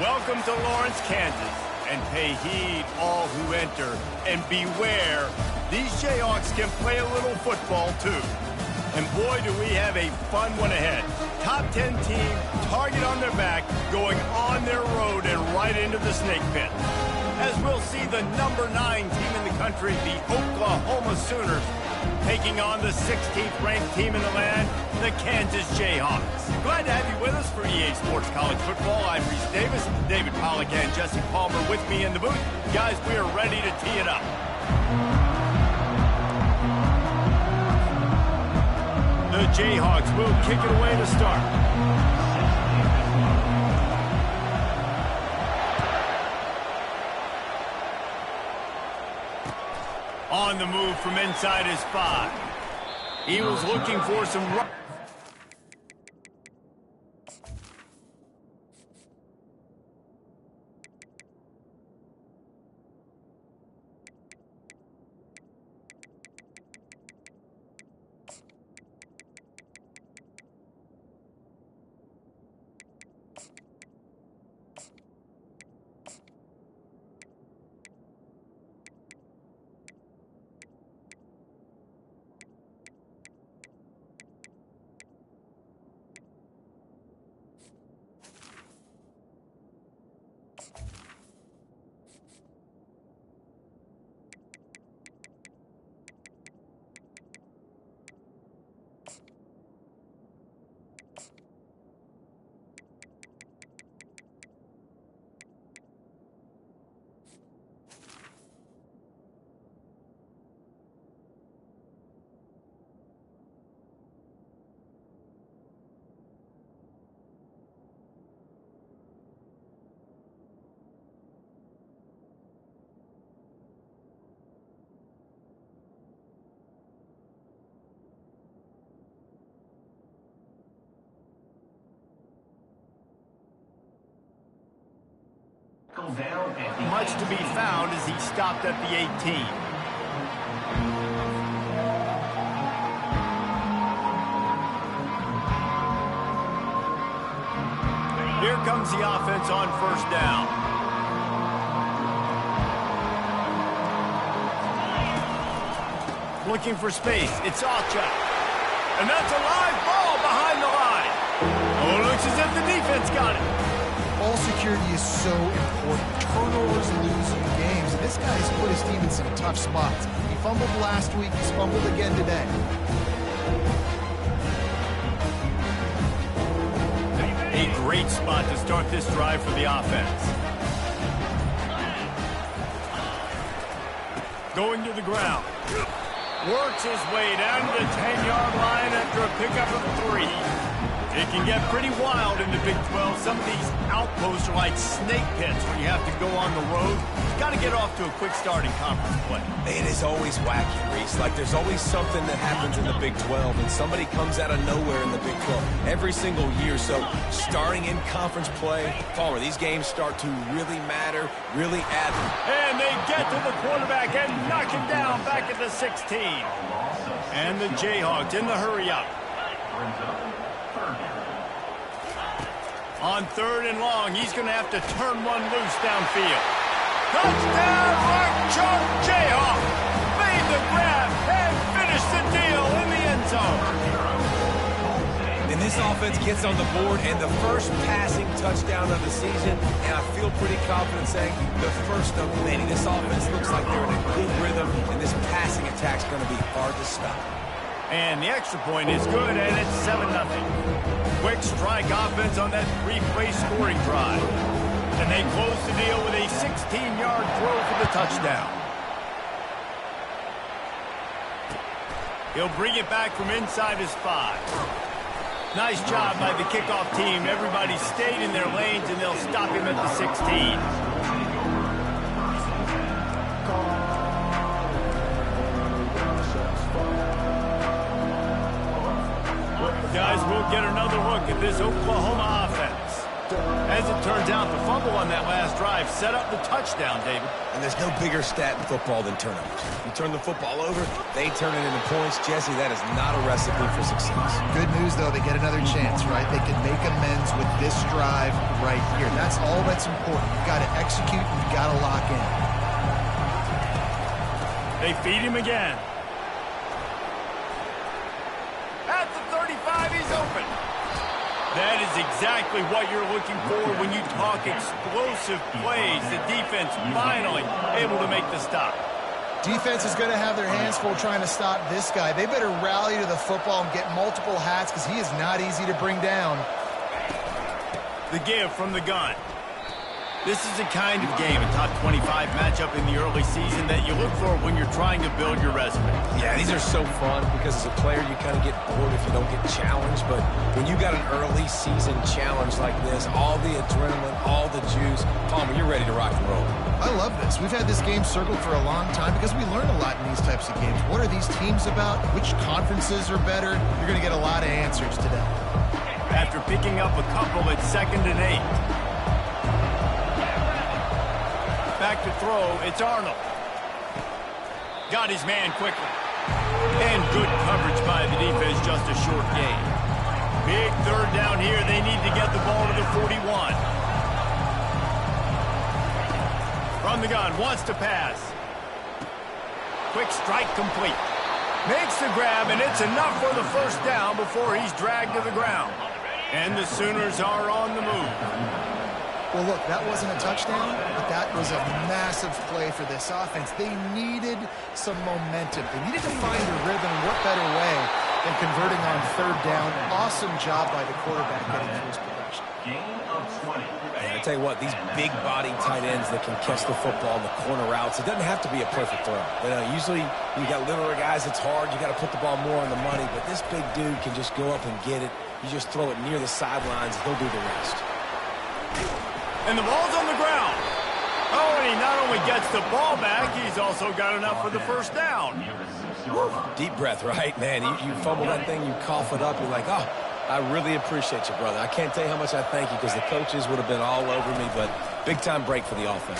Welcome to Lawrence, Kansas, and pay heed all who enter, and beware, these Jayhawks can play a little football too. And boy, do we have a fun one ahead. Top 10 team, target on their back, going on their road and right into the snake pit. As we'll see the number 9 team in the country, the Oklahoma Sooners, taking on the 16th ranked team in the land, the Kansas Jayhawks. Glad to have you with us for EA Sports College Football. I'm Reese Davis, David Pollack and Jesse Palmer with me in the booth. Guys, we are ready to tee it up. The Jayhawks will kick it away to start. On the move from inside his 5. He was looking for some... Much to be found as he stopped at the 18. Here comes the offense on first down. Looking for space. It's Alchuk. And that's a live ball behind the line. Oh, it looks as if the defense got it. Ball security is so important. Turnovers lose you games, and this guy's put his team in some tough spots. He fumbled last week, he's fumbled again today. A great spot to start this drive for the offense. Going to the ground. Works his way down to the 10-yard line after a pickup of 3. It can get pretty wild in the Big 12. Some of these outposts are like snake pits when you have to go on the road. You've got to get off to a quick start in conference play. It is always wacky, Reese. Like, there's always something that happens in the Big 12, and somebody comes out of nowhere in the Big 12 every single year. So, starting in conference play, Palmer, these games start to really matter, really add. And they get to the quarterback and knock him down back at the 16. And the Jayhawks in the hurry-up. On 3rd and long, he's going to have to turn one loose downfield. Touchdown, Archer Jayhawk! Made the grab and finished the deal in the end zone. And this offense gets on the board, and the first passing touchdown of the season, and I feel pretty confident saying the first of many. This offense looks like they're in a good rhythm, and this passing attack's going to be hard to stop. And the extra point is good, and it's 7-0. Quick strike offense on that 3-play scoring drive. And they close the deal with a 16-yard throw for the touchdown. He'll bring it back from inside his 5. Nice job by the kickoff team. Everybody stayed in their lanes, and they'll stop him at the 16. Guys, we'll get another look at this Oklahoma offense. As it turns out, the fumble on that last drive set up the touchdown, David. And there's no bigger stat in football than turnovers. You turn the football over, they turn it into points. Jesse, that is not a recipe for success. Good news, though, they get another chance, right? They can make amends with this drive right here. That's all that's important. You've got to execute and you've got to lock in. They feed him again. At the 35, he's open. That is exactly what you're looking for when you talk explosive plays. The defense finally able to make the stop. Defense is going to have their hands full trying to stop this guy. They better rally to the football and get multiple hats because he is not easy to bring down. The give from the gun. This is the kind of game, a top 25 matchup in the early season that you look for when you're trying to build your resume. Yeah, these are so fun because as a player, you kind of get bored if you don't get challenged. But when you got an early season challenge like this, all the adrenaline, all the juice, Palmer, you're ready to rock and roll. I love this. We've had this game circled for a long time because we learn a lot in these types of games. What are these teams about? Which conferences are better? You're going to get a lot of answers today. After picking up a couple at 2nd and 8. Back to throw, it's Arnold. Got his man quickly. And good coverage by the defense, just a short gain. Big third down here. They need to get the ball to the 41. From the gun, wants to pass. Quick strike complete. Makes the grab, and it's enough for the first down before he's dragged to the ground. And the Sooners are on the move. Well, look, that wasn't a touchdown, but that was a massive play for this offense. They needed some momentum. They needed to find a rhythm. What better way than converting on 3rd down? Awesome job by the quarterback getting through his progression. Yeah, I tell you what, these big body tight ends that can catch the football in the corner routes, it doesn't have to be a perfect throw. You know, usually you got littler guys, it's hard. You got to put the ball more on the money, but this big dude can just go up and get it. You just throw it near the sidelines, he'll do the rest. And the ball's on the ground. Oh, and he not only gets the ball back, he's also got enough for the first down. Woo. Deep breath, right? Man, you fumble that thing, you cough it up, you're like, oh, I really appreciate you, brother. I can't tell you how much I thank you because the coaches would have been all over me, but big-time break for the offense.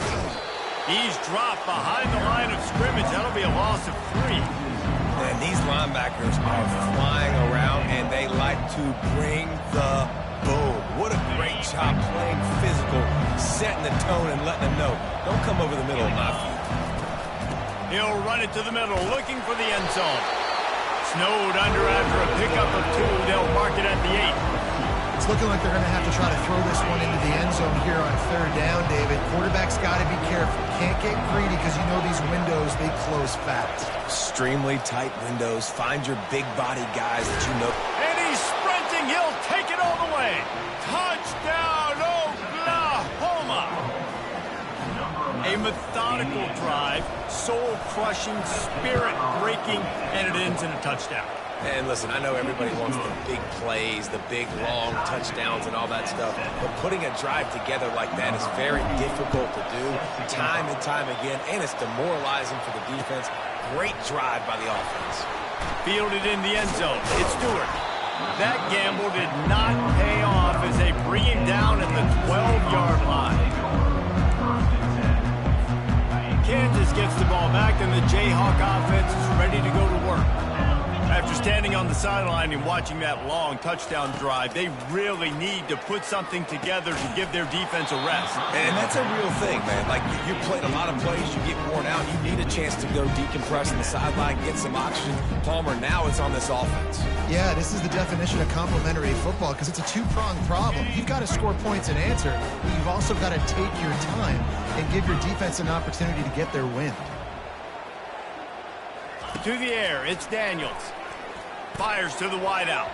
He's dropped behind the line of scrimmage. That'll be a loss of 3. And these linebackers are flying around, and they like to bring the boom. What a great job playing physical, setting the tone and letting them know, don't come over the middle of my field. He'll run it to the middle, looking for the end zone. Snowed under after a pickup of 2. They'll mark it at the 8. It's looking like they're going to have to try to throw this one into the end zone here on 3rd down, David. Quarterback's got to be careful. Can't get greedy because you know these windows, they close fast. Extremely tight windows. Find your big body guys that you know. And he's sprinting. He'll take it all the way. Touchdown, Oklahoma. A methodical drive, soul-crushing, spirit-breaking, and it ends in a touchdown. And listen, I know everybody wants the big plays, the big, long touchdowns and all that stuff, but putting a drive together like that is very difficult to do time and time again, and it's demoralizing for the defense. Great drive by the offense. Fielded in the end zone. It's Stewart. That gamble did not pay off as they bring him down at the 12-yard line. Kansas gets the ball back, and the Jayhawk offense is ready to go to work. After standing on the sideline and watching that long touchdown drive, they really need to put something together to give their defense a rest. And that's a real thing, man. Like, you played a lot of plays, you get worn out, you need a chance to go decompress on the sideline, get some oxygen. Palmer, now it's on this offense. Yeah, this is the definition of complementary football because it's a two-pronged problem. You've got to score points and answer, but you've also got to take your time and give your defense an opportunity to get their wind. To the air, it's Daniels. Fires to the wideout.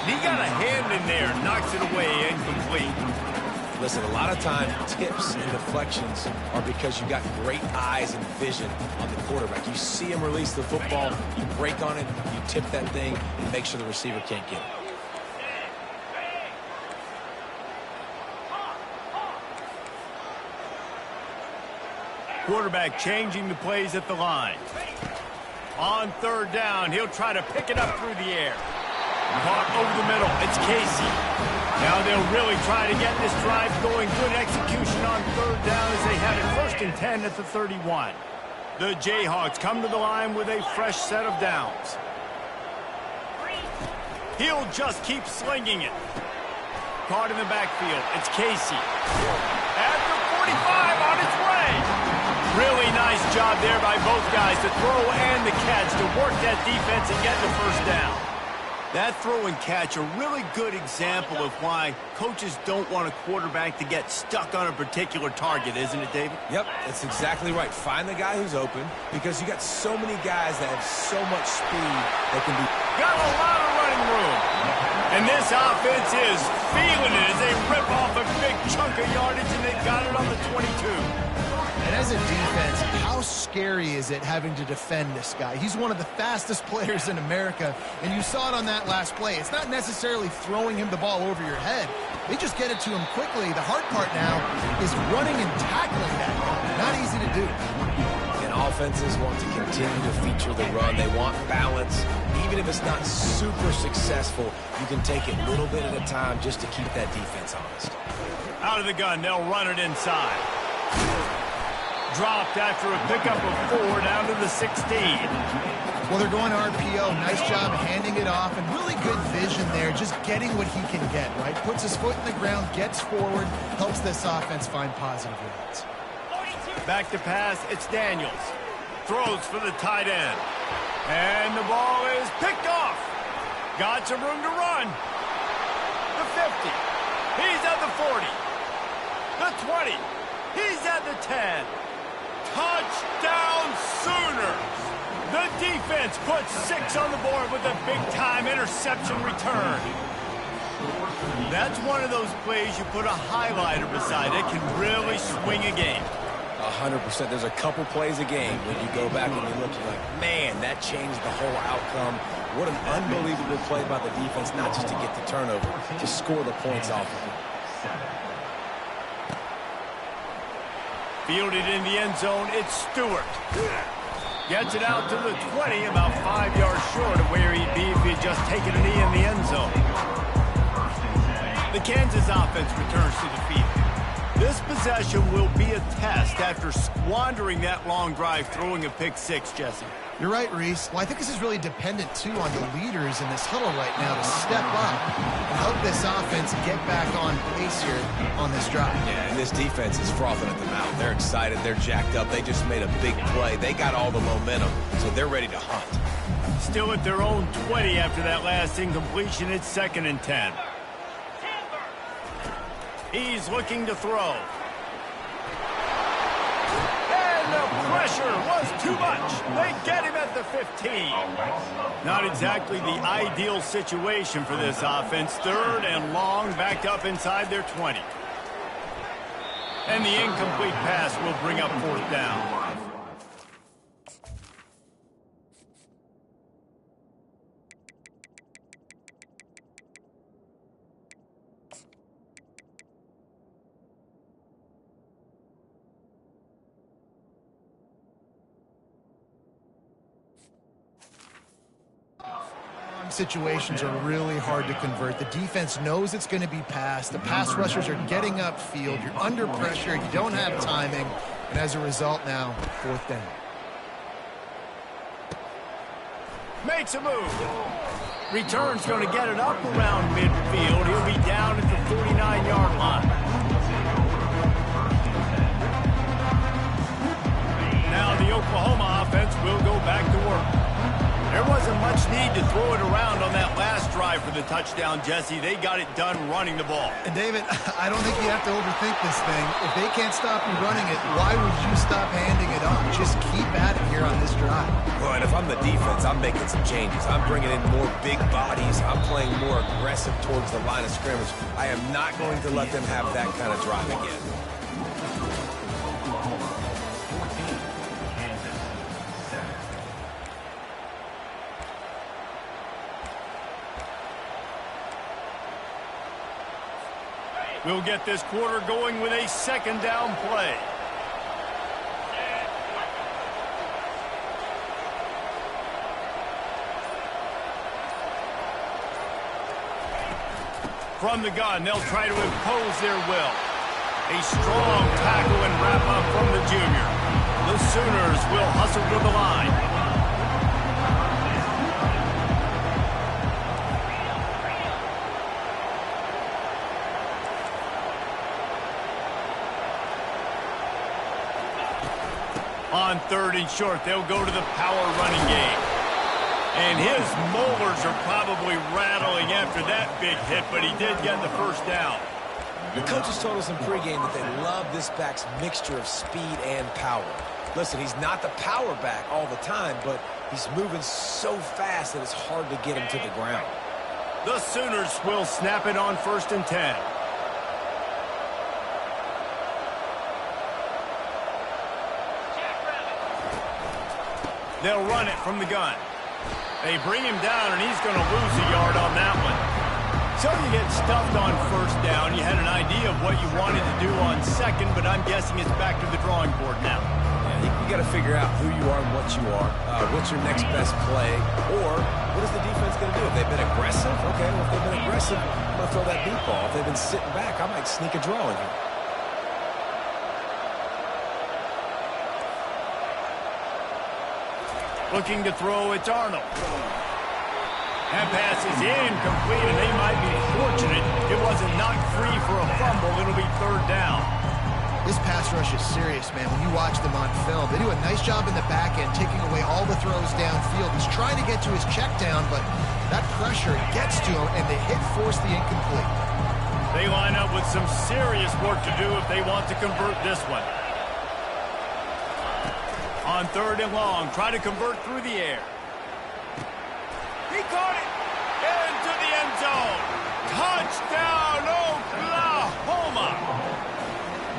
He got a hand in there, knocks it away, incomplete. Listen, a lot of time, tips and deflections are because you got great eyes and vision on the quarterback. You see him release the football, you break on it, you tip that thing, and make sure the receiver can't get it. Quarterback changing the plays at the line. On 3rd down, he'll try to pick it up through the air. Caught over the middle. It's Casey. Now they'll really try to get this drive going. Good execution on third down as they have it 1st and 10 at the 31. The Jayhawks come to the line with a fresh set of downs. He'll just keep slinging it. Caught in the backfield. It's Casey. At the 45 on its way. Really nice job there by both guys to throw and the catch to work that defense and get the 1st down. That throw and catch, a really good example of why coaches don't want a quarterback to get stuck on a particular target, isn't it, David? Yep, that's exactly right. Find the guy who's open because you got so many guys that have so much speed that can be... Got a lot of running room. And this offense is feeling it as they rip off a big chunk of yardage, and they've got it on the 22. And as a defense, how scary is it having to defend this guy? He's one of the fastest players in America, and you saw it on that last play. It's not necessarily throwing him the ball over your head. They just get it to him quickly. The hard part now is running and tackling that guy. Not easy to do. And offenses want to continue to feature the run. They want balance. Even if it's not super successful, you can take it little bit at a time just to keep that defense honest. Out of the gun, they'll run it inside. Dropped after a pickup of 4 down to the 16. Well, they're going to RPO. Nice job handing it off, and really good vision there, just getting what he can get, right? Puts his foot in the ground, gets forward, helps this offense find positive yards. Back to pass, it's Daniels. Throws for the tight end. And the ball is picked off. Got some room to run. The 50. He's at the 40. The 20. He's at the 10. Touchdown Sooners! The defense puts 6 on the board with a big-time interception return. That's one of those plays you put a highlighter beside it, can really swing a game. 100%. There's a couple plays a game when you go back and you look, you're like, man, that changed the whole outcome. What an unbelievable play by the defense, not just to get the turnover, to score the points off of it. Fielded in the end zone, it's Stewart. Gets it out to the 20, about 5 yards short of where he'd be if he'd just taken a knee in the end zone. The Kansas offense returns to the field. This possession will be a test after squandering that long drive, throwing a pick 6, Jesse. You're right, Reese. Well, I think this is really dependent, too, on the leaders in this huddle right now to step up and help this offense get back on pace here on this drive. Yeah, and this defense is frothing at the mouth. They're excited. They're jacked up. They just made a big play. They got all the momentum, so they're ready to hunt. Still at their own 20 after that last incompletion. It's 2nd and 10. He's looking to throw. The pressure was too much. They get him at the 15. Not exactly the ideal situation for this offense. 3rd and long, backed up inside their 20. And the incomplete pass will bring up 4th down. Situations are really hard to convert. The defense knows it's going to be passed. The pass rushers are getting upfield. You're under pressure. You don't have timing. And as a result now, 4th down. Makes a move. Return's going to get it up around midfield. He'll be down at the 49-yard line. Now the Oklahoma offense will go back to work. There wasn't much need to throw it around on that last drive for the touchdown, Jesse. They got it done running the ball. And, David, I don't think you have to overthink this thing. If they can't stop you running it, why would you stop handing it off? Just keep at it here on this drive. Well, and if I'm the defense, I'm making some changes. I'm bringing in more big bodies. I'm playing more aggressive towards the line of scrimmage. I am not going to let them have that kind of drive again. We'll get this quarter going with a 2nd down play. From the gun, they'll try to impose their will. A strong tackle and wrap up from the junior. The Sooners will hustle to the line. On 3rd and short, they'll go to the power running game. And his molars are probably rattling after that big hit, but he did get the first down. The coaches told us in pregame that they love this back's mixture of speed and power. Listen, he's not the power back all the time, but he's moving so fast that it's hard to get him to the ground. The Sooners will snap it on 1st and 10. They'll run it from the gun. They bring him down, and he's going to lose a yard on that one. So you get stuffed on 1st down. You had an idea of what you wanted to do on 2nd, but I'm guessing it's back to the drawing board now. Yeah, you got to figure out who you are and what you are. What's your next best play? Or what is the defense going to do? If they've been aggressive, okay, well, if they've been aggressive, I'm going to throw that deep ball. If they've been sitting back, I might sneak a draw in here. Looking to throw, it's Arnold. That pass is incomplete, and they might be fortunate it wasn't knocked free for a fumble. It'll be 3rd down. This pass rush is serious, man. When you watch them on film, they do a nice job in the back end, taking away all the throws downfield. He's trying to get to his check down, but that pressure gets to him, and the hit forced the incomplete. They line up with some serious work to do if they want to convert this one. On 3rd and long, try to convert through the air. He caught it into the end zone. Touchdown, Oklahoma!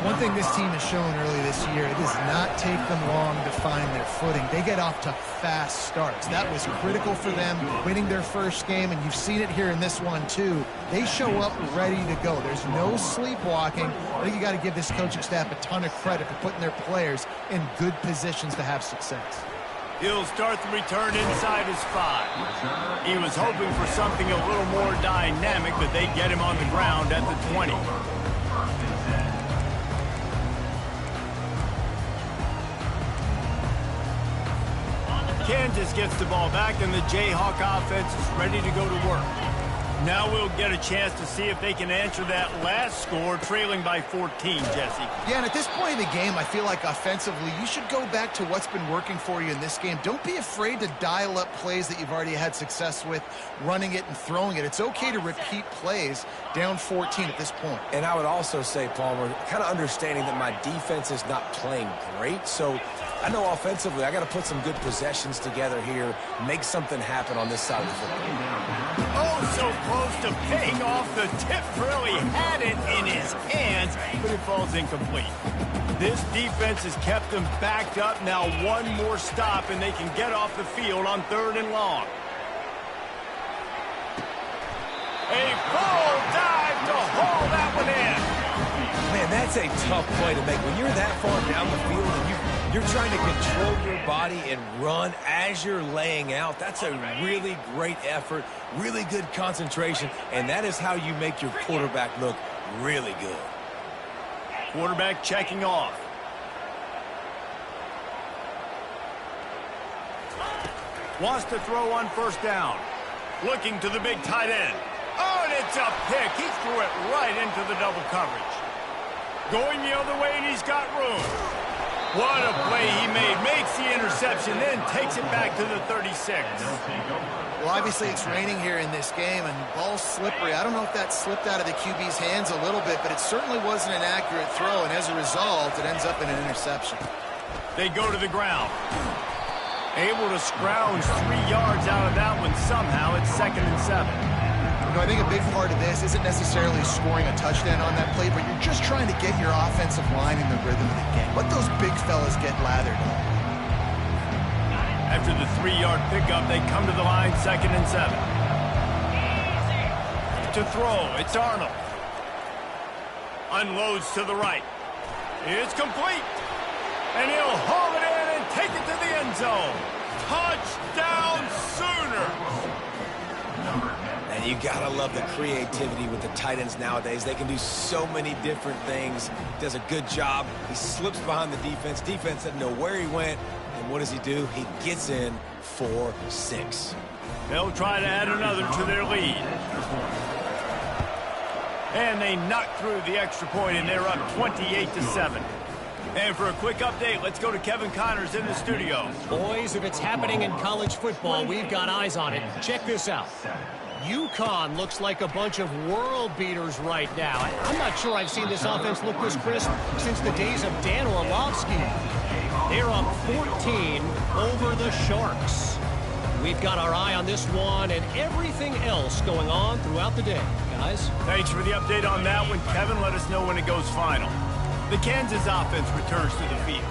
One thing this team has shown early this year, it does not take them long to find their footing. They get off to fast starts. That was critical for them winning their first game, and you've seen it here in this one too. They show up ready to go. There's no sleepwalking. I think you got to give this coaching staff a ton of credit for putting their players in good positions to have success. He'll start the return inside his 5. He was hoping for something a little more dynamic, but they get him on the ground at the 20. Kansas gets the ball back, and the Jayhawk offense is ready to go to work. Now we'll get a chance to see if they can answer that last score, trailing by 14, Jesse. Yeah, and at this point in the game, I feel like offensively, you should go back to what's been working for you in this game. Don't be afraid to dial up plays that you've already had success with, running it and throwing it. It's okay to repeat plays down 14 at this point. And I would also say, Palmer, kind of understanding that my defense is not playing great, so I know offensively I got to put some good possessions together here, make something happen on this side of the football. Oh, so close to paying off the tip drill. He had it in his hands, but it falls incomplete. This defense has kept them backed up. Now one more stop, and they can get off the field on 3rd and long. A full dive to haul that one in. Man, that's a tough play to make. When you're that far down the field and you're trying to control your body and run as you're laying out, that's a really great effort, really good concentration, and that is how you make your quarterback look really good. Quarterback checking off. Wants to throw on 1st down. Looking to the big tight end. Oh, and it's a pick. He threw it right into the double coverage. Going the other way, and he's got room. What a play he made. Makes the interception, then takes it back to the 36. Well, obviously it's raining here in this game, and ball's slippery. I don't know if that slipped out of the QB's hands a little bit, but it certainly wasn't an accurate throw, and as a result, it ends up in an interception. They go to the ground. Able to scrounge 3 yards out of that one somehow. It's 2nd and 7. I think a big part of this isn't necessarily scoring a touchdown on that play, but you're just trying to get your offensive line in the rhythm of the game. Let those big fellas get lathered up. After the 3-yard pickup, they come to the line, 2nd and 7. To throw, it's Arnold. Unloads to the right. It's complete. And he'll haul it in and take it to the end zone. Touchdown, Sooners! And you gotta love the creativity with the tight ends nowadays. They can do so many different things. Does a good job. He slips behind the defense. Defense doesn't know where he went. And what does he do? He gets in for 6. They'll try to add another to their lead. And they knock through the extra point, and they're up 28-7. And for a quick update, let's go to Kevin Connors in the studio. Boys, if it's happening in college football, we've got eyes on it. Check this out. UConn looks like a bunch of world beaters right now. I'm not sure I've seen this offense look this crisp since the days of Dan Orlovsky. They're up 14 over the Sharks. We've got our eye on this one and everything else going on throughout the day, guys. Thanks for the update on that one, Kevin. Let us know when it goes final. The Kansas offense returns to the field.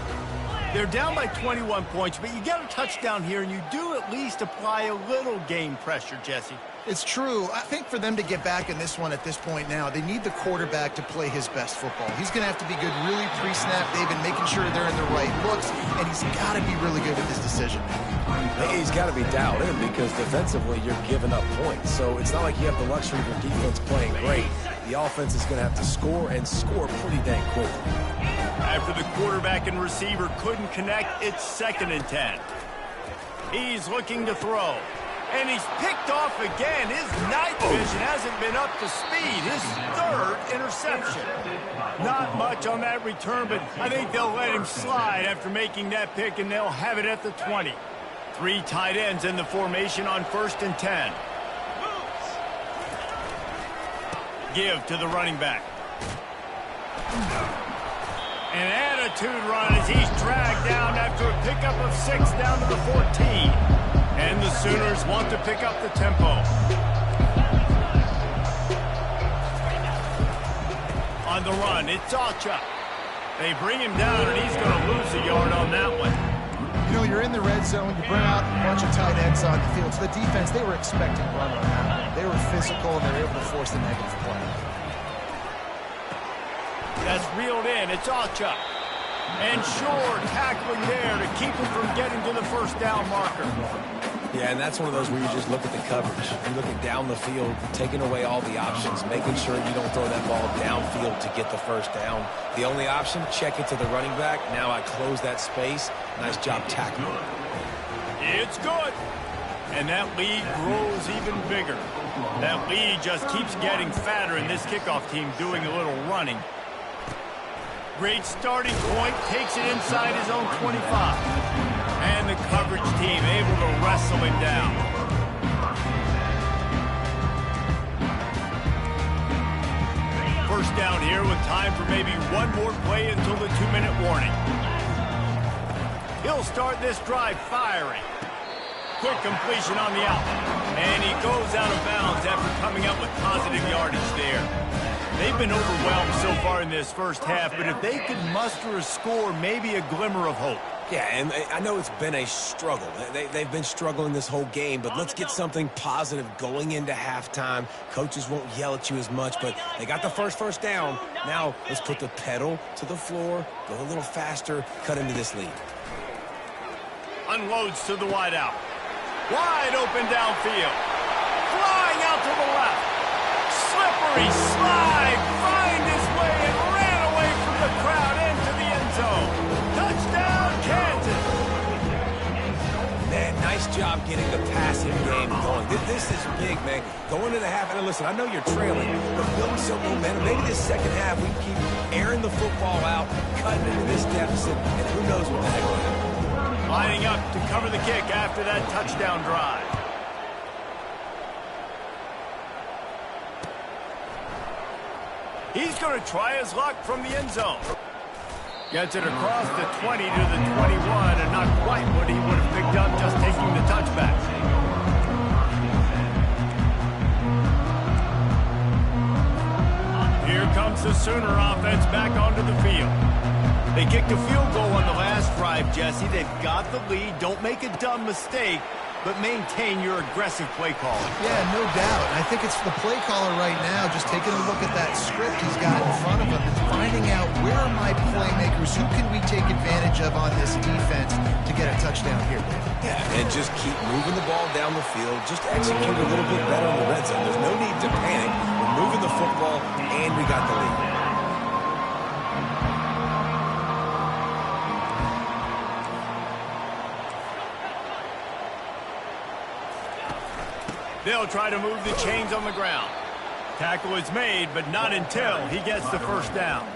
They're down by 21 points, but you get a touchdown here, and you do at least apply a little game pressure, Jesse. It's true. I think for them to get back in this one at this point now, they need the quarterback to play his best football. He's going to have to be good really pre-snap. They've been making sure they're in the right looks, and he's got to be really good with his decision. He's got to be dialed in because defensively you're giving up points. So it's not like you have the luxury of your defense playing great. The offense is going to have to score and score pretty dang quickly. After the quarterback and receiver couldn't connect, it's 2nd and 10. He's looking to throw. And he's picked off again. His night vision hasn't been up to speed. His 3rd interception. Not much on that return, but I think they'll let him slide after making that pick, and they'll have it at the 20. 3 tight ends in the formation on 1st and 10. Give to the running back. An attitude run as he's dragged down after a pickup of 6 down to the 14. And the Sooners want to pick up the tempo. On the run, it's Alcha. They bring him down, and he's going to lose a yard on that one. You know, you're in the red zone. You bring out a bunch of tight ends on the field. So the defense, they were expecting run on that. They were physical, and they were able to force the negative play. That's reeled in. It's Alcha. And Shore tackling there to keep him from getting to the 1st down marker. Yeah, and that's one of those where you just look at the coverage. You're looking down the field, taking away all the options, making sure you don't throw that ball downfield to get the 1st down. The only option, check it to the running back. Now I close that space. Nice job tackling. It's good. And that lead grows even bigger. That lead just keeps getting fatter, and this kickoff team doing a little running. Great starting point, takes it inside his own 25. And the coverage team able to wrestle him down. First down here with time for maybe one more play until the 2-minute warning. He'll start this drive firing. Quick completion on the out. And he goes out of bounds after coming up with positive yardage there. They've been overwhelmed so far in this first half, but if they could muster a score, maybe a glimmer of hope. Yeah, and I know it's been a struggle. They've been struggling this whole game, but let's get something positive going into halftime. Coaches won't yell at you as much, but they got the first down. Now let's put the pedal to the floor, go a little faster, cut into this lead. Unloads to the wide out. Wide open downfield. Flying out to the left. Slippery slide, find his way and ran away from the crowd into the end zone. Touchdown, Kansas. Man, nice job getting the passing game going. This is big, man. Going into the half, and listen, I know you're trailing, but building some momentum. Maybe this second half we keep airing the football out, cutting into this deficit, and who knows what the heck will happen. Lining up to cover the kick after that touchdown drive. He's going to try his luck from the end zone. Gets it across the 20 to the 21, and not quite what he would have picked up just taking the touchback. Here comes the Sooner offense back onto the field. They kicked a field goal on the last drive, Jesse. They've got the lead. Don't make a dumb mistake, but maintain your aggressive play calling. Yeah, no doubt. I think it's the play caller right now just taking a look at that script he's got in front of him and finding out where are my playmakers, who can we take advantage of on this defense to get a touchdown here. Yeah, and just keep moving the ball down the field. Just execute a little bit better in the red zone. There's They'll try to move the chains on the ground. Tackle is made, but not until he gets the first down.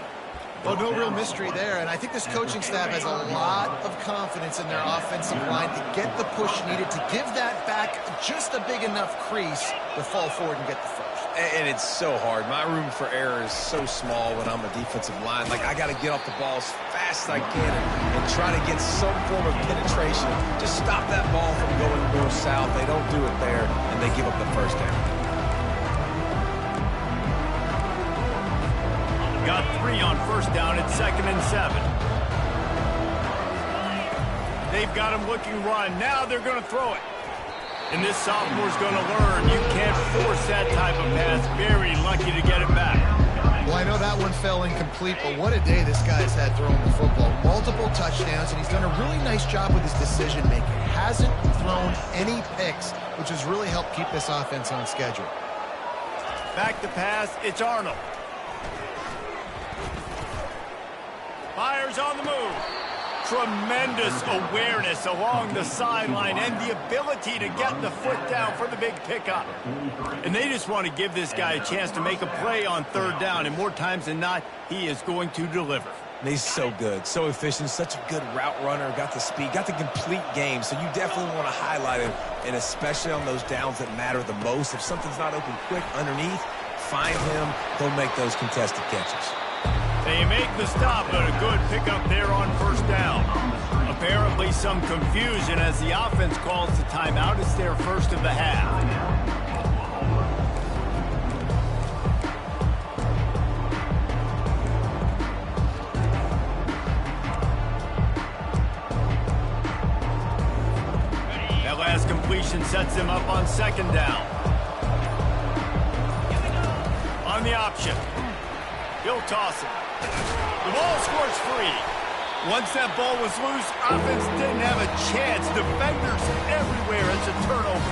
Well, no real mystery there, and I think this coaching staff has a lot of confidence in their offensive line to get the push needed to give that back just a big enough crease to fall forward and get the first. And it's so hard. My room for error is so small when I'm a defensive line. Like, I got to get off the ball as fast as I can and try to get some form of penetration. Just stop that ball from going north-south. They don't do it there, and they give up the first down. Got 3 on first down at 2nd and 7. They've got him looking run. Now they're going to throw it. And this sophomore's going to learn you can't force that type of pass. Very lucky to get it back. Well, I know that one fell incomplete, but what a day this guy's had throwing the football. Multiple touchdowns, and he's done a really nice job with his decision-making. Hasn't thrown any picks, which has really helped keep this offense on schedule. Back to pass, it's Arnold. Fires on the move. Tremendous awareness along the sideline and the ability to get the foot down for the big pickup. And they just want to give this guy a chance to make a play on 3rd down, and more times than not, he is going to deliver. He's so good, so efficient, such a good route runner, got the speed, got the complete game, so you definitely want to highlight him, and especially on those downs that matter the most. If something's not open quick underneath, find him, he'll make those contested catches. They make the stop, but a good pickup there on 1st down. Apparently some confusion as the offense calls the timeout. It's their first of the half. That last completion sets them up on 2nd down. On the option. He'll toss it. The ball scores free. Once that ball was loose, offense didn't have a chance. Defenders everywhere. It's a turnover.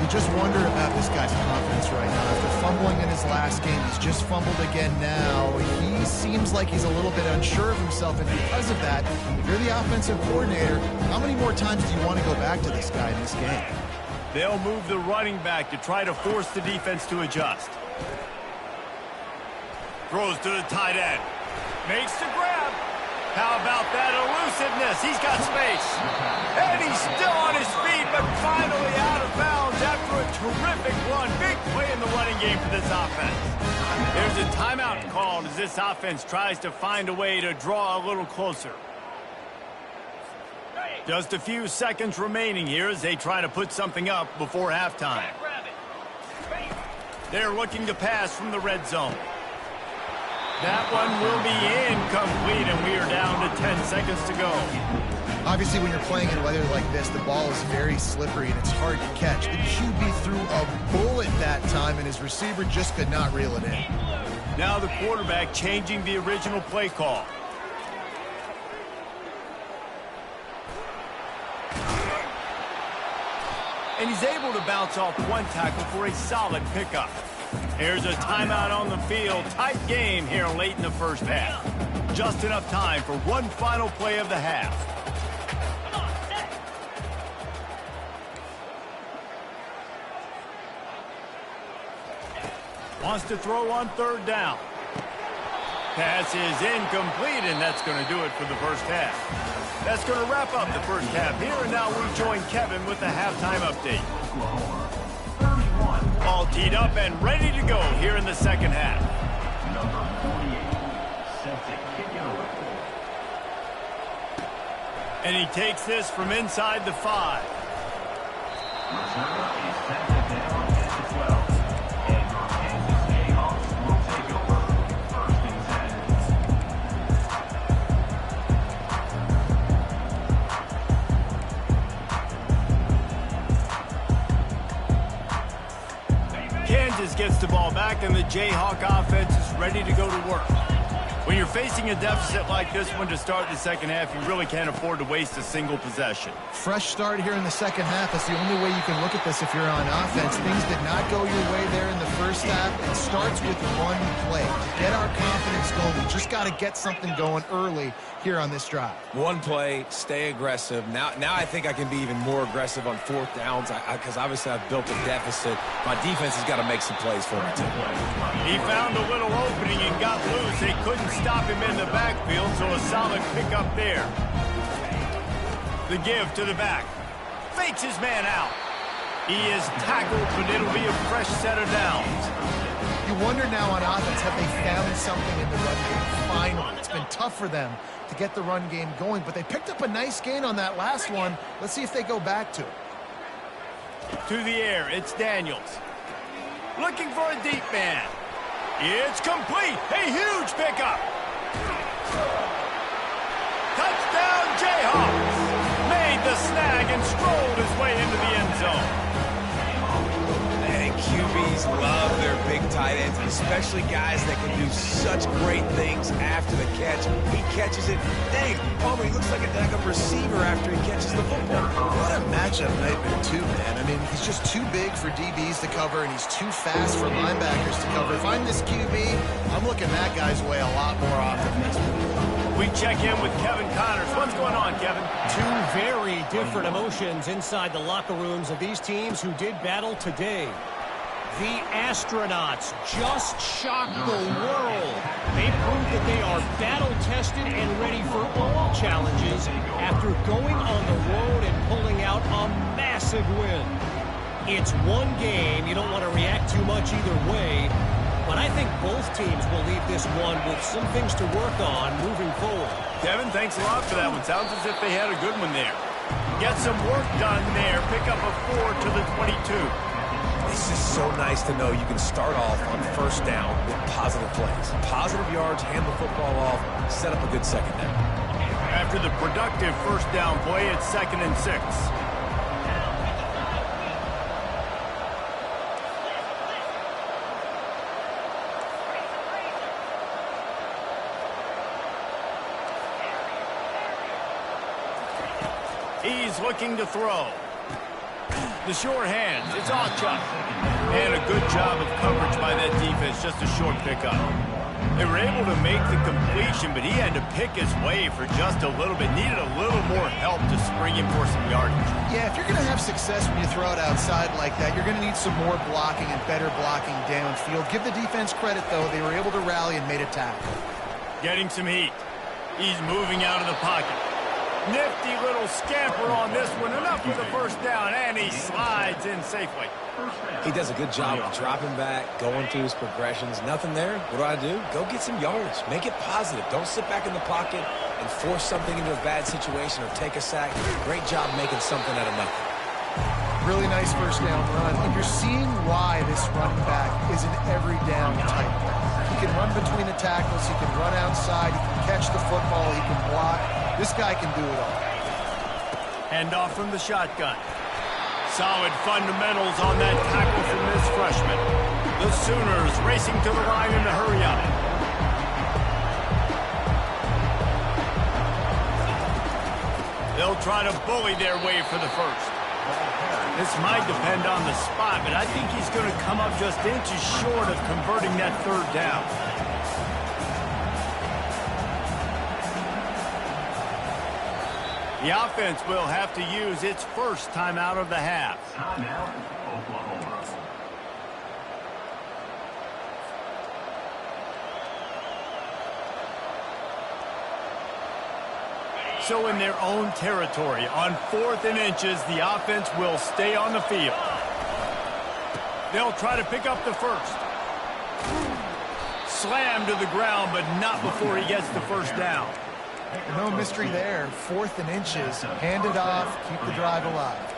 You just wonder about this guy's confidence right now. After fumbling in his last game, he's just fumbled again now. He seems like he's a little bit unsure of himself, and because of that, if you're the offensive coordinator, how many more times do you want to go back to this guy in this game? They'll move the running back to try to force the defense to adjust. Throws to the tight end. Makes the grab. How about that elusiveness? He's got space. And he's still on his feet, but finally out of bounds after a terrific run. Big play in the running game for this offense. There's a timeout called as this offense tries to find a way to draw a little closer. Just a few seconds remaining here as they try to put something up before halftime. They're looking to pass from the red zone. That one will be incomplete, and we are down to 10 seconds to go. Obviously, when you're playing in weather like this, the ball is very slippery, and it's hard to catch. The QB threw a bullet that time, and his receiver just could not reel it in. Now the quarterback changing the original play call. And he's able to bounce off one tackle for a solid pickup. Here's a timeout on the field. Tight game here late in the first half. Just enough time for one final play of the half. Wants to throw on 3rd down. Pass is incomplete, and that's going to do it for the first half. That's going to wrap up the first half here, and now we join Kevin with the halftime update. All teed up and ready to go here in the second half. And he takes this from inside the 5. Kansas gets the ball back, and the Jayhawk offense is ready to go to work. When you're facing a deficit like this one to start the second half, you really can't afford to waste a single possession. Fresh start here in the second half. That's the only way you can look at this if you're on offense. Things did not go your way there in the first half. It starts with one play. To get our confidence going, we just got to get something going early here on this drive. One play, stay aggressive. Now I think I can be even more aggressive on fourth downs because obviously I've built a deficit. My defense has got to make some plays for me too. He found a little opening and got loose. They couldn't stop him in the backfield, so a solid pickup there. The give to the back. Fakes his man out. He is tackled, but it'll be a fresh set of downs. You wonder now on offense, have they found something in the run game? Finally, it's been tough for them to get the run game going, but they picked up a nice gain on that last one. Let's see if they go back to it. To the air, it's Daniels. Looking for a deep man. It's complete. A huge pickup. Touchdown, Jayhawks. Made the snag and strolled his way into the end zone. And QBs love their big tight ends, especially guys that can do such great things after the catch. He catches it. Dang, Palmer, he looks like a receiver after he catches the football. What a matchup nightmare, too, man. I mean, he's just too big for DBs to cover, and he's too fast for linebackers to cover. If I'm this QB, I'm looking that guy's way a lot more often this week. We check in with Kevin Connors. What's going on, Kevin? Two very different emotions inside the locker rooms of these teams who did battle today. The astronauts just shocked the world. They proved that they are battle-tested and ready for all challenges after going on the road and pulling out a massive win. It's one game. You don't want to react too much either way. But I think both teams will leave this one with some things to work on moving forward. Kevin, thanks a lot for that one. Sounds as if they had a good one there. Get some work done there. Pick up a 4 to the 22. This is so nice to know you can start off on first down with positive plays. Positive yards, hand the football off, set up a good second down. After the productive first down play, it's 2nd and 6. He's looking to throw. The short hands, it's Ochuk. And a good job of coverage by that defense, just a short pickup. They were able to make the completion, but he had to pick his way for just a little bit. Needed a little more help to spring him for some yardage. Yeah, if you're going to have success when you throw it outside like that, you're going to need some more blocking and better blocking downfield. Give the defense credit, though. They were able to rally and made a tackle. Getting some heat. He's moving out of the pocket. Nifty little scamper on this one. Enough for the first down, and he slides in safely. He does a good job of dropping back, going through his progressions. Nothing there. What do? Go get some yards. Make it positive. Don't sit back in the pocket and force something into a bad situation or take a sack. Great job making something out of nothing. Really nice first down run. And you're seeing why this running back is an every down type. He can run between the tackles. He can run outside. He can catch the football. He can block. This guy can do it all. Handoff from the shotgun. Solid fundamentals on that tackle from this freshman. The Sooners racing to the line in the hurry up. They'll try to bully their way for the first. This might depend on the spot, but I think he's going to come up just inches short of converting that third down. The offense will have to use its first timeout of the half. So in their own territory, on 4th and inches, the offense will stay on the field. They'll try to pick up the first. Slammed to the ground, but not before he gets the first down. No mystery there. 4th and inches. Hand it off. Keep the drive alive.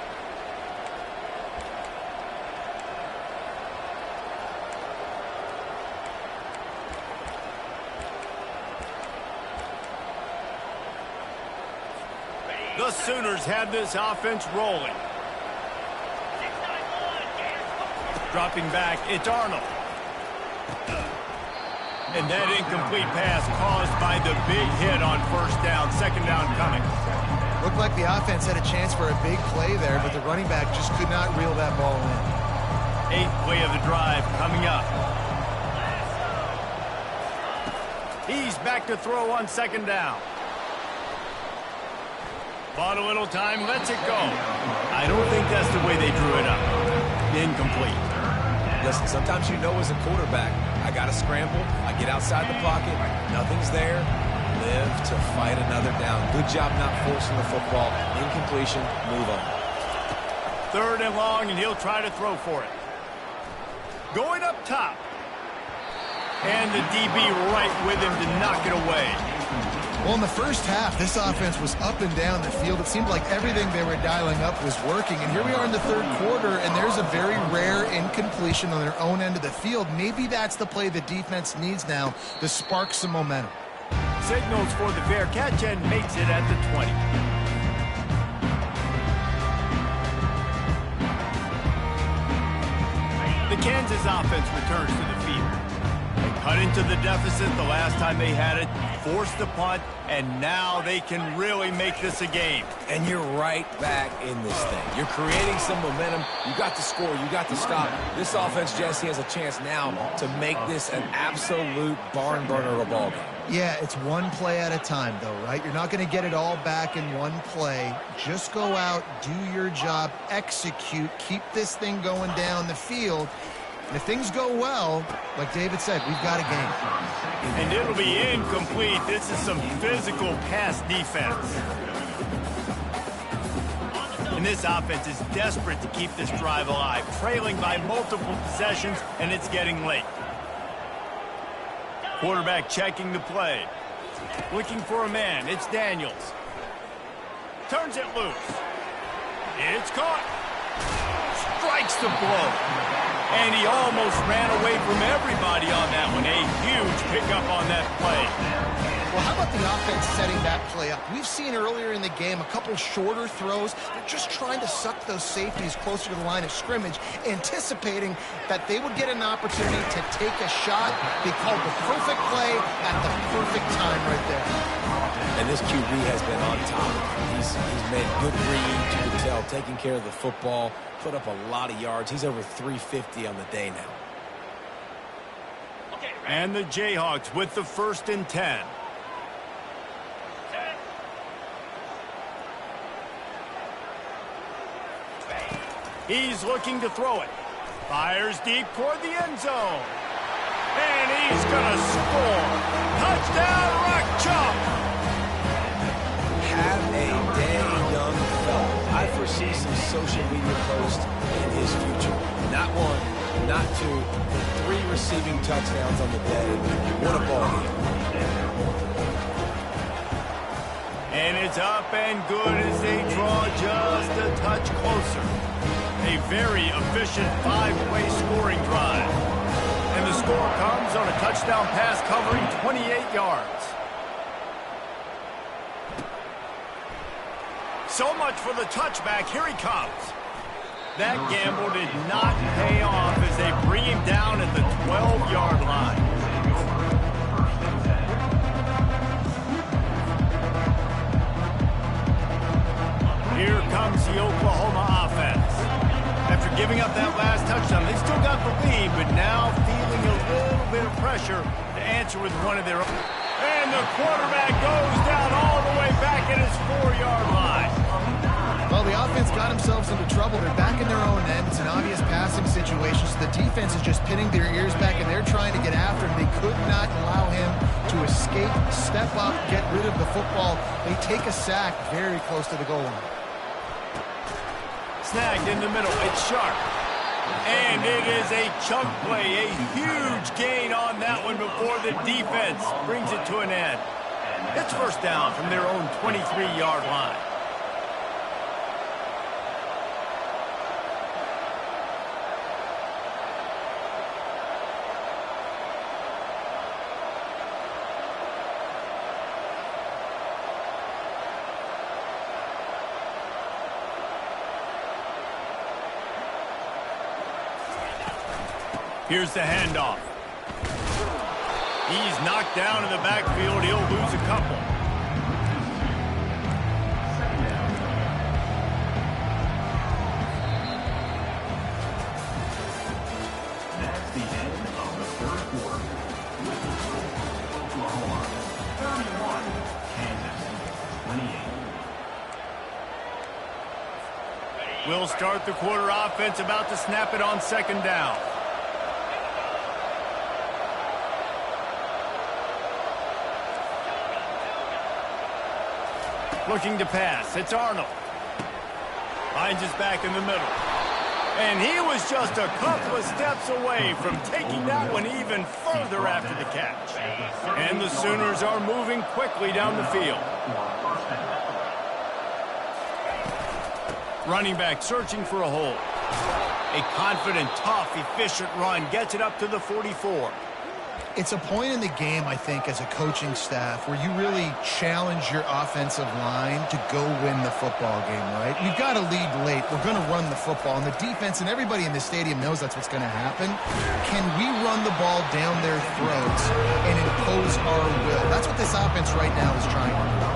The Sooners have this offense rolling. Dropping back, it's Arnold. And that incomplete pass caused by the big hit on first down. Second down coming. Looked like the offense had a chance for a big play there, but the running back just could not reel that ball in. Eighth play of the drive coming up. He's back to throw on second down. Bought a little time, lets it go. I don't think that's the way they drew it up. Incomplete. Listen, sometimes you know as a quarterback, I got to scramble, I get outside the pocket, nothing's there, live to fight another down. Good job not forcing the football. Incompletion, move on. Third and long, and he'll try to throw for it. Going up top. And the DB right with him to knock it away. Well, in the first half, this offense was up and down the field. It seemed like everything they were dialing up was working. And here we are in the third quarter, and there's a very rare incompletion on their own end of the field. Maybe that's the play the defense needs now to spark some momentum. Signals for the fair catch and makes it at the 20. The Kansas offense returns to the field. They cut into the deficit the last time they had it, forced the punt, and now they can really make this a game. And you're right back in this thing. You're creating some momentum. You got to score. You got to stop. This offense, Jesse, has a chance now to make this an absolute barn burner of a ball game. Yeah, it's one play at a time, though, right? You're not going to get it all back in one play. Just go out, do your job, execute, keep this thing going down the field. And if things go well, like David said, we've got a game. And it'll be incomplete. This is some physical pass defense. And this offense is desperate to keep this drive alive, trailing by multiple possessions, and it's getting late. Quarterback checking the play. Looking for a man. It's Daniels. Turns it loose. It's caught. Strikes the blow. And he almost ran away from everybody on that one. A huge pickup on that play. Well, how about the offense setting that play up? We've seen earlier in the game a couple shorter throws. They're just trying to suck those safeties closer to the line of scrimmage, anticipating that they would get an opportunity to take a shot. They called the perfect play at the perfect time right there. And this QB has been on top. He's made good reads, you can tell, taking care of the football, put up a lot of yards. He's over 350 on the day now. And the Jayhawks with the 1st and 10. He's looking to throw it. Fires deep toward the end zone. And he's going to score. Touchdown, Rock Chalk. Have a day, young fella. I foresee some social media posts in his future. Not one, not two, but 3 receiving touchdowns on the day. What a ball game. And it's up and good as they draw just a touch closer. A very efficient 5-play scoring drive. And the score comes on a touchdown pass covering 28 yards. So much for the touchback. Here he comes. That gamble did not pay off as they bring him down at the 12-yard line. Here comes the Oklahoma offense. After giving up that last touchdown, they still got the lead, but now feeling a little bit of pressure to answer with one of their own. And the quarterback goes down all the way back at his 4-yard line. Well, the offense got themselves into trouble. They're back in their own end. It's an obvious passing situation, so the defense is just pinning their ears back, and they're trying to get after him. They could not allow him to escape, step up, get rid of the football. They take a sack very close to the goal line. Snagged in the middle. It's Sharp. And it is a chunk play. A huge gain on that one before the defense brings it to an end. It's first down from their own 23-yard line. Here's the handoff. He's knocked down in the backfield. He'll lose a couple. That's the end of the third quarter. With the score, Oklahoma 31, Kansas 28. We'll start the quarter offense, about to snap it on second down. Looking to pass. It's Arnold. Finds his back in the middle. And he was just a couple of steps away from taking that one even further after the catch. And the Sooners are moving quickly down the field. Running back searching for a hole. A confident, tough, efficient run gets it up to the 44. It's a point in the game, I think, as a coaching staff where you really challenge your offensive line to go win the football game, right? We've got to lead late. We're going to run the football. And the defense and everybody in the stadium knows that's what's going to happen. Can we run the ball down their throats and impose our will? That's what this offense right now is trying to do.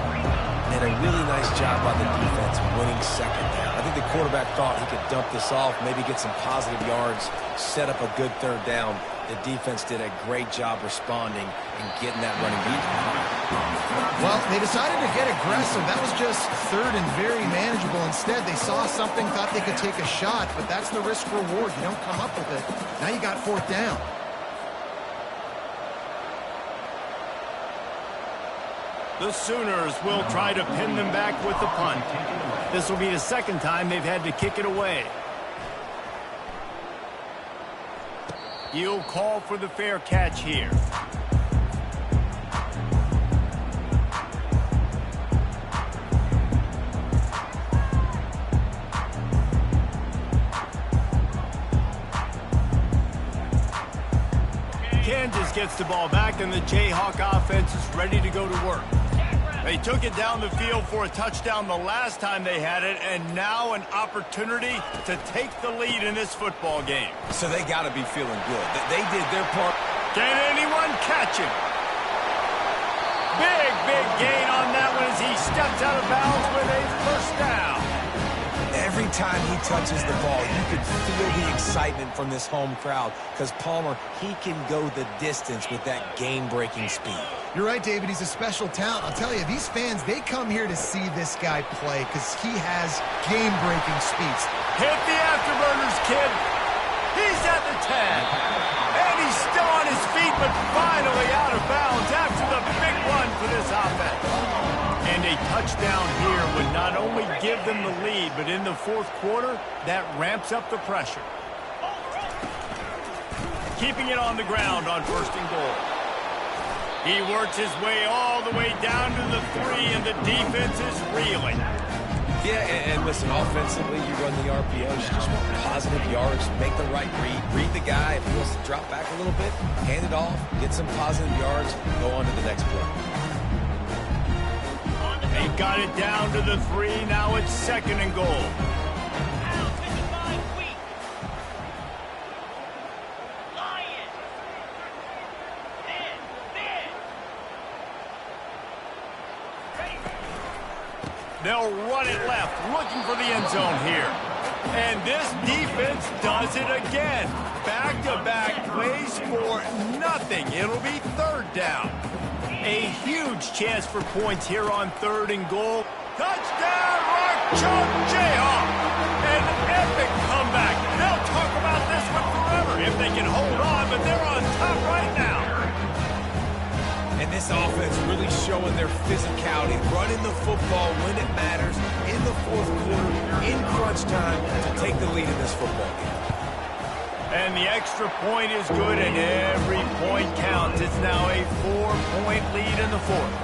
And a really nice job by the defense winning second down. I think the quarterback thought he could dump this off, maybe get some positive yards, set up a good third down. The defense did a great job responding and getting that running beat. Well, they decided to get aggressive. That was just third and very manageable. Instead, they saw something, thought they could take a shot, but that's the risk reward. You don't come up with it. Now you got fourth down. The Sooners will try to pin them back with the punt. This will be the second time they've had to kick it away. He'll call for the fair catch here. Kansas gets the ball back, and the Jayhawk offense is ready to go to work. They took it down the field for a touchdown the last time they had it, and now an opportunity to take the lead in this football game. So they got to be feeling good. They did their part. Can anyone catch him? Big gain on that one as he steps out of bounds with a first down. Every time he touches the ball, you can feel the excitement from this home crowd because Palmer, he can go the distance with that game-breaking speed. You're right, David. He's a special talent. I'll tell you, these fans, they come here to see this guy play because he has game-breaking speeds. Hit the afterburners, kid. He's at the 10. And he's still on his feet, but finally out of bounds after the big run for this offense. And a touchdown here would not only give them the lead, but in the fourth quarter, that ramps up the pressure. Keeping it on the ground on first and goal. He works his way all the way down to the 3, and the defense is reeling. Yeah, and listen, offensively, you run the RPOs, you just want positive yards, make the right read the guy. If he wants to drop back a little bit, hand it off, get some positive yards, go on to the next play. They got it down to the 3. Now it's second and goal. They'll run it left, looking for the end zone here. And this defense does it again. Back-to-back plays for nothing. It'll be third down. A huge chance for points here on third and goal. Touchdown, Rock Chalk Jayhawk. An epic comeback. They'll talk about this one forever if they can hold on, but they're on top right now. And this offense really showing their physicality, running the football when it matters, in the fourth quarter, in crunch time, to take the lead in this football game. And the extra point is good, and every point counts. It's now a 4-point lead in the fourth.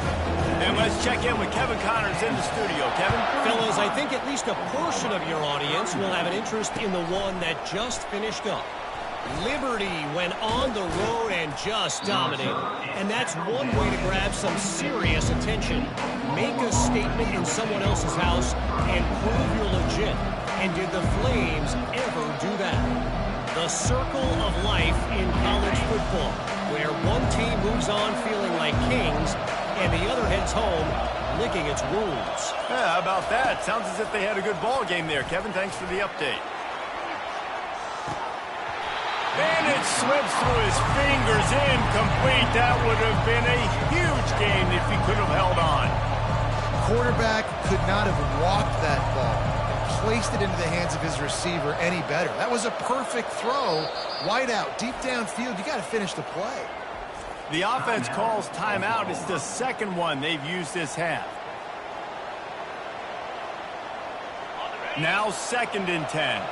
And let's check in with Kevin Connors in the studio. Kevin? Fellas, I think at least a portion of your audience will have an interest in the one that just finished up. Liberty went on the road and just dominated. And that's one way to grab some serious attention. Make a statement in someone else's house and prove you're legit. And did the Flames ever do that? The circle of life in college football, where one team moves on feeling like kings and the other heads home licking its wounds. Yeah, how about that? Sounds as if they had a good ball game there. Kevin, thanks for the update. And it slips through his fingers, incomplete. That would have been a huge game if he could have held on. Quarterback could not have walked that ball, placed it into the hands of his receiver any better. That was a perfect throw, wide out, deep downfield. You got to finish the play. The offense calls timeout. It's the second one they've used this half. Now 2nd and 10.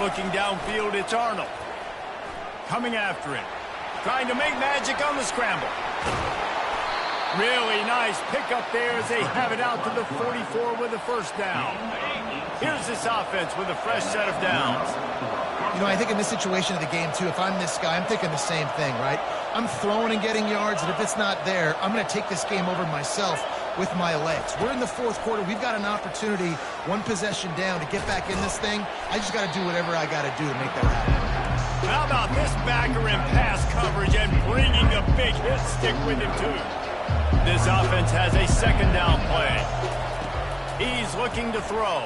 Looking downfield, it's Arnold. Coming after it. Trying to make magic on the scramble. Really nice pickup there as they have it out to the 44 with a first down. Here's this offense with a fresh set of downs. You know, I think in this situation of the game, too, if I'm this guy, I'm thinking the same thing, right? I'm throwing and getting yards, and if it's not there, I'm going to take this game over myself with my legs. We're in the 4th quarter. We've got an opportunity, one possession down, to get back in this thing. I just got to do whatever I got to do to make that happen. How about this backer in pass coverage and bringing a big hit stick with him, too? This offense has a 2nd down play. He's looking to throw.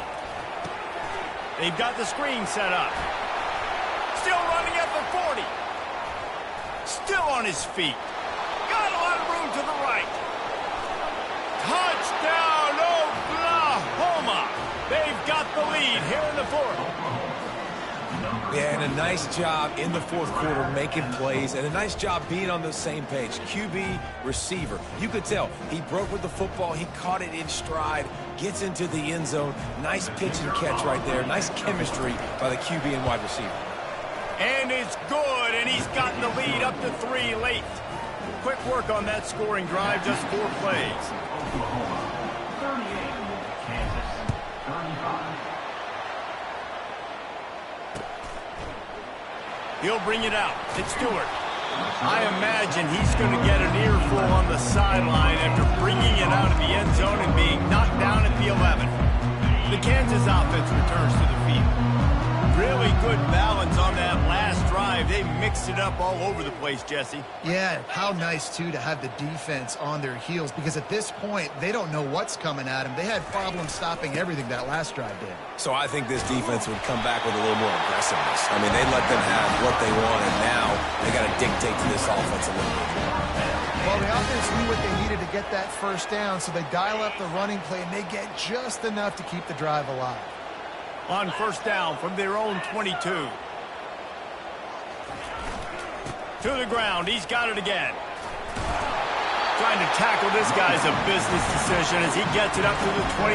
They've got the screen set up. Still running at the 40. Still on his feet. Got a lot of room to the right. Touchdown, Oklahoma! They've got the lead here in the 4th. Yeah, and a nice job in the 4th quarter making plays, and a nice job being on the same page. QB, receiver. You could tell he broke with the football. He caught it in stride, gets into the end zone. Nice pitch and catch right there. Nice chemistry by the QB and wide receiver. And it's good, and he's gotten the lead up to 3 late. Quick work on that scoring drive, just 4 plays. Oklahoma 38, Kansas 35. He'll bring it out. It's Stewart. I imagine he's going to get an earful on the sideline after bringing it out of the end zone and being knocked down at the 11. The Kansas offense returns to the field. Really good balance on that last drive. They mixed it up all over the place, Jesse. Yeah, how nice, too, to have the defense on their heels, because at this point, they don't know what's coming at them. They had problems stopping everything that last drive did. So I think this defense would come back with a little more aggressiveness. I mean, they let them have what they want, and now they got to dictate to this offense a little bit more. Well, the offense knew what they needed to get that first down, so they dial up the running play, and they get just enough to keep the drive alive. On first down from their own 22. To the ground. He's got it again. Trying to tackle this guy's a business decision as he gets it up to the 29.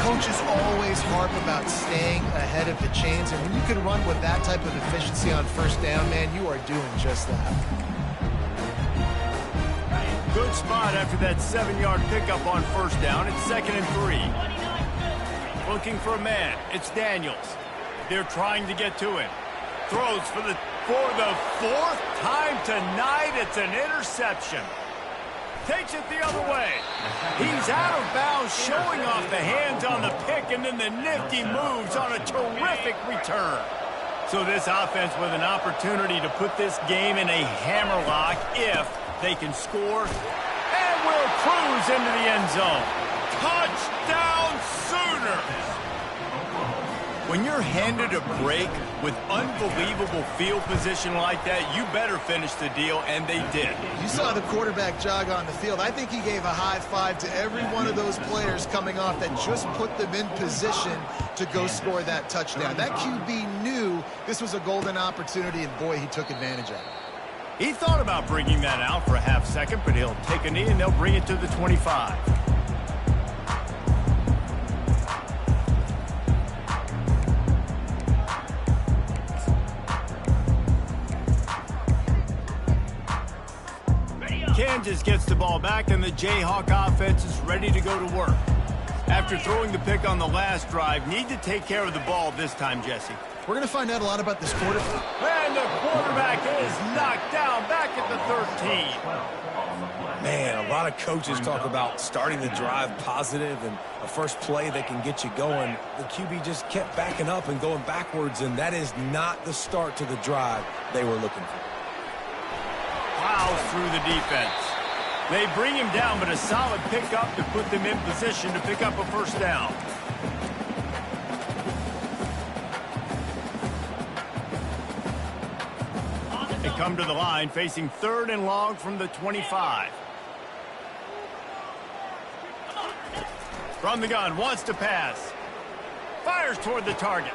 Coaches always harp about staying ahead of the chains, and when you can run with that type of efficiency on first down, man, you are doing just that. Good spot after that 7-yard pickup on first down. It's 2nd and 3. Looking for a man. It's Daniels. They're trying to get to him. Throws for the 4th time tonight. It's an interception. Takes it the other way. He's out of bounds, showing off the hands on the pick, and then the nifty moves on a terrific return. So this offense with an opportunity to put this game in a hammerlock if they can score, and will cruise into the end zone. Touchdown Sooners! When you're handed a break with unbelievable field position like that, you better finish the deal, and they did. You saw the quarterback jog on the field. I think he gave a high five to every one of those players coming off that just put them in position to go score that touchdown. That QB knew this was a golden opportunity, and boy, he took advantage of it. He thought about bringing that out for a half second, but he'll take a knee, and they'll bring it to the 25. Kansas gets the ball back, and the Jayhawk offense is ready to go to work. After throwing the pick on the last drive, need to take care of the ball this time, Jesse. We're going to find out a lot about this quarterback. And the quarterback is knocked down back at the 13. Man, a lot of coaches talk about starting the drive positive and a first play that can get you going. The QB just kept backing up and going backwards, and that is not the start to the drive they were looking for. Plows through the defense. They bring him down, but a solid pickup to put them in position to pick up a first down. They come to the line facing 3rd and long from the 25. From the gun, wants to pass. Fires toward the target.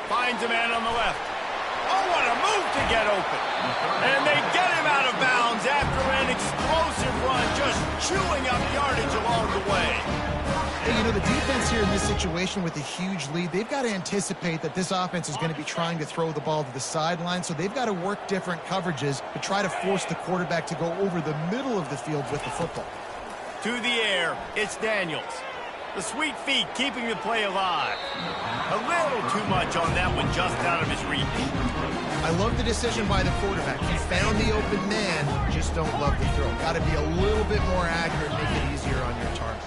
Finds a man on the left. Oh, what a move to get open. And they get him out of bounds after an explosive run, just chewing up yardage along the way. Hey, you know, the defense here in this situation with a huge lead, they've got to anticipate that this offense is going to be trying to throw the ball to the sideline, so they've got to work different coverages to try to force the quarterback to go over the middle of the field with the football. To the air, it's Daniels. The sweet feet keeping the play alive. A little too much on that one, just out of his reach. I love the decision by the quarterback. He found the open man, just don't love the throw. Got to be a little bit more accurate, make it easier on your target.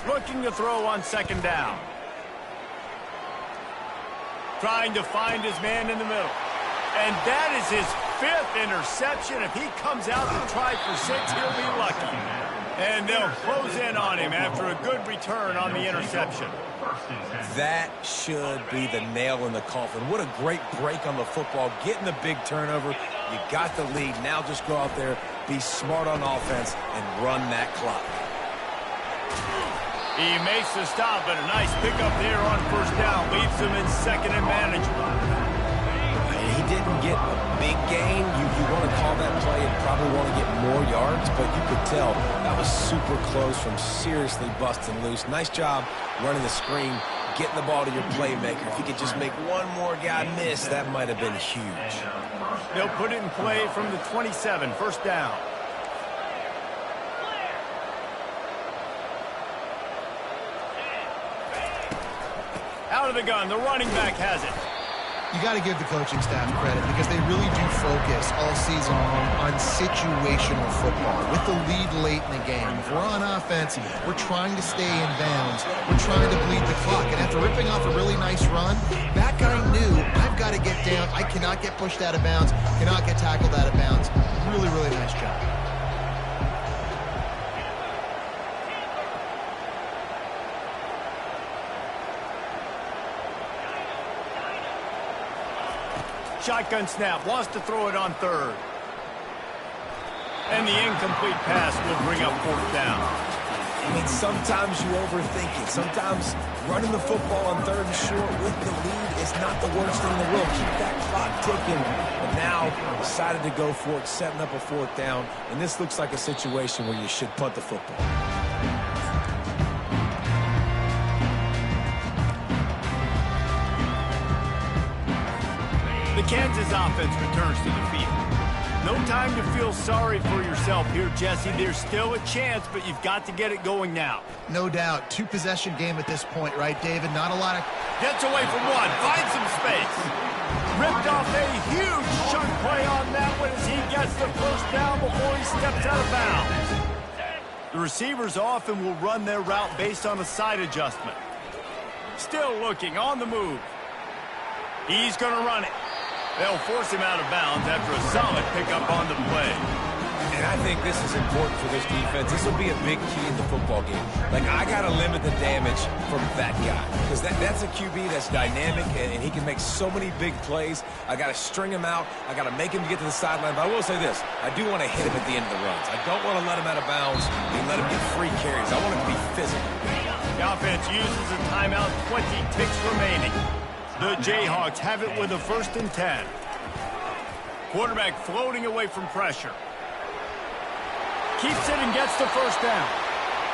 Looking to throw on 2nd down. Trying to find his man in the middle. And that is his 5th interception. If he comes out to try for 6, he'll be lucky. And they'll close in on him after a good return on the interception. That should be the nail in the coffin. What a great break on the football. Getting the big turnover. You got the lead. Now just go out there, be smart on offense, and run that clock. He makes the stop, but a nice pickup there on 1st down. Leaves him in 2nd and manageable. He didn't get a big gain. You want to call that play and probably want to get more yards, but you could tell that was super close from seriously busting loose. Nice job running the screen, getting the ball to your playmaker. If he could just make one more guy miss, that might have been huge. They'll put it in play from the 27, 1st down. Out of the gun, the running back has it. You got to give the coaching staff credit because they really do focus all season long on situational football. With the lead late in the game, if we're on offense, we're trying to stay in bounds. We're trying to bleed the clock. And after ripping off a really nice run, that guy knew, I've got to get down. I cannot get pushed out of bounds, cannot get tackled out of bounds. Really, really nice job. Shotgun snap, wants to throw it on 3rd. And the incomplete pass will bring up 4th down. I mean, sometimes you overthink it. Sometimes running the football on 3rd and short with the lead is not the worst thing in the world. Keep that clock ticking. But now decided to go for it, setting up a 4th down. And this looks like a situation where you should punt the football. The Kansas offense returns to the field. No time to feel sorry for yourself here, Jesse. There's still a chance, but you've got to get it going now. No doubt. 2-possession game at this point, right, David? Not a lot of... Gets away from one. Finds some space. Ripped off a huge chunk play on that one as he gets the 1st down before he steps out of bounds. The receivers often will run their route based on a side adjustment. Still looking on the move. He's going to run it. They'll force him out of bounds after a solid pickup on the play. And I think this is important for this defense. This will be a big key in the football game. Like, I got to limit the damage from that guy. Because that's a QB that's dynamic, and he can make so many big plays. I got to string him out. I got to make him get to the sideline. But I will say this. I do want to hit him at the end of the runs. I don't want to let him out of bounds and let him get free carries. I want him to be physical. The offense uses a timeout, 20 ticks remaining. The Jayhawks have it with a 1st and 10. Quarterback floating away from pressure. Keeps it and gets the 1st down.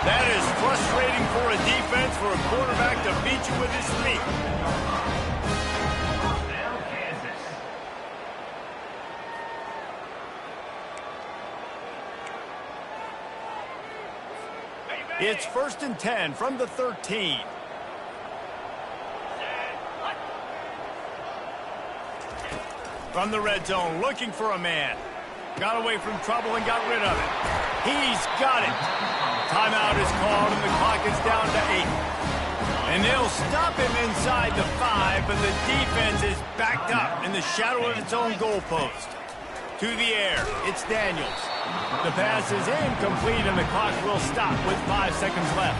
That is frustrating for a defense, for a quarterback to beat you with his feet. It's 1st and 10 from the 13. from the red zone, looking for a man. Got away from trouble and got rid of it. He's got it. Timeout is called, and the clock is down to 8. And they'll stop him inside the 5, but the defense is backed up in the shadow of its own goalpost. To the air, it's Daniels. The pass is incomplete, and the clock will stop with 5 seconds left.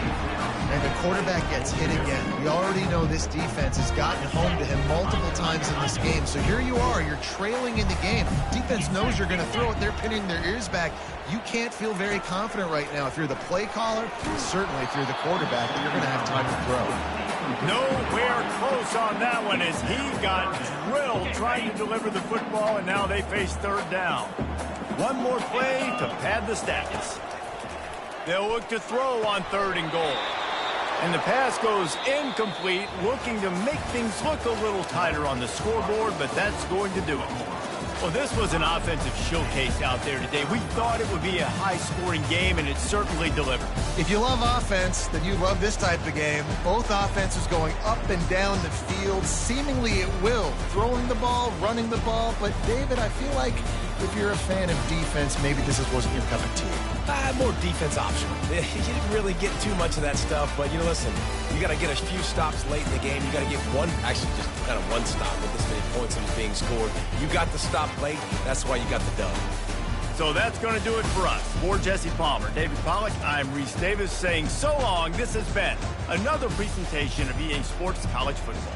And the quarterback gets hit again. We already know this defense has gotten home to him multiple times in this game. So here you are, you're trailing in the game. Defense knows you're going to throw it. They're pinning their ears back. You can't feel very confident right now if you're the play caller, certainly if you're the quarterback, that you're going to have time to throw. Nowhere close on that one as he got drilled trying to deliver the football, and now they face third down. One more play to pad the stats. They'll look to throw on 3rd and goal. And the pass goes incomplete, looking to make things look a little tighter on the scoreboard, but that's going to do it. Well, this was an offensive showcase out there today. We thought it would be a high-scoring game, and it certainly delivered. If you love offense, then you love this type of game. Both offenses going up and down the field, seemingly at will. Throwing the ball, running the ball. But, David, I feel like if you're a fan of defense, maybe this wasn't your cup of tea. More defense optional. You didn't really get too much of that stuff, but, listen, you got to get a few stops late in the game. You got to get just kind of one stop with this many points that was being scored. You got the stop late. That's why you got the dub. So that's going to do it for us. For Jesse Palmer, David Pollack, I'm Reese Davis saying so long. This has been another presentation of EA Sports College Football.